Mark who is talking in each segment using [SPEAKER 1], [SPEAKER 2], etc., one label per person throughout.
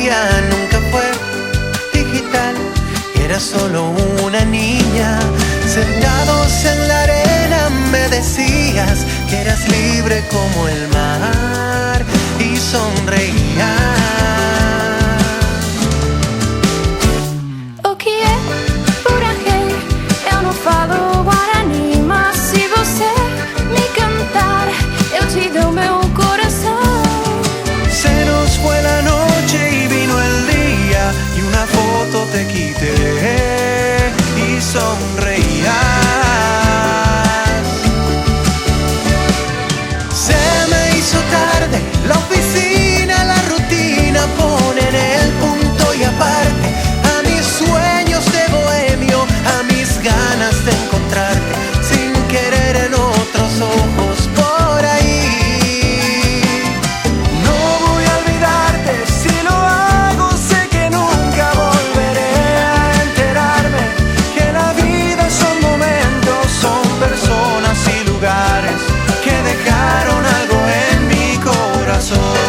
[SPEAKER 1] ella nunca fue digital, era solo una niña. Sentados en la arena me decías que eras libre como el mar y sonreías.
[SPEAKER 2] O que é por aí? Eu não falo Guarani, mas se você me cantar, eu te dou meu coração.
[SPEAKER 1] Se nos fue la noche y vino el día y una foto te quité y sonreías. Se me hizo tarde, la oficina, la rutina ponen el punto y aparte a mis sueños de bohemio, a mis ganas de encontrarte sin querer en otros ojos por ahí. No voy a olvidarte, si lo hago sé que nunca volveré a enterarme que la vida son momentos, son personas y lugares que dejaron algo en mi corazón.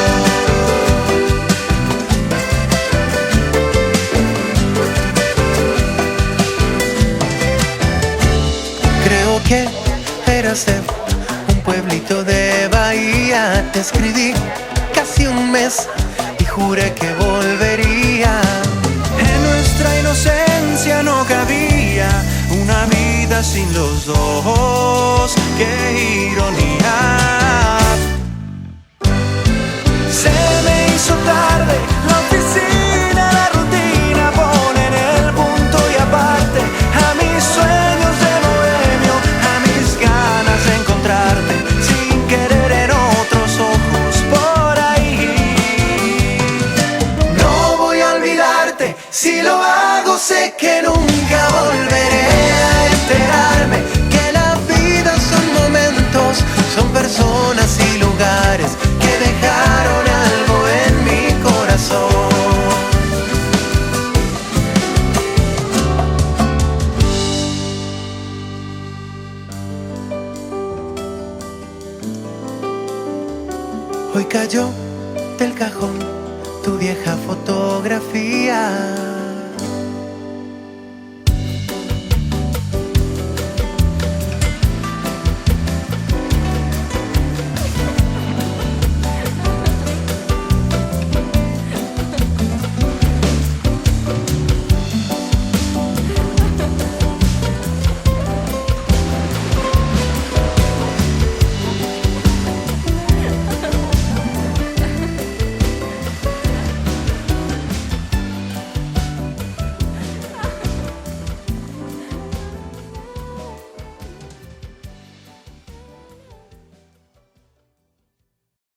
[SPEAKER 1] Creo que eras de un pueblito de Bahía. Te escribí casi un mes y juré que volvería. En nuestra inocencia no cabía una vida sin los dos. ¡Qué ironía! Se me hizo tarde, la oficina, la rutina ponen el punto y aparte a mis sueños de bohemio, a mis ganas de encontrarte sin querer en otros ojos por ahí. No voy a olvidarte, si lo hago sé que nunca volveré a enterarme que la vida son momentos, son personas y lugares que dejaron algo en mi corazón. Hoy cayó del cajón tu vieja fotografía.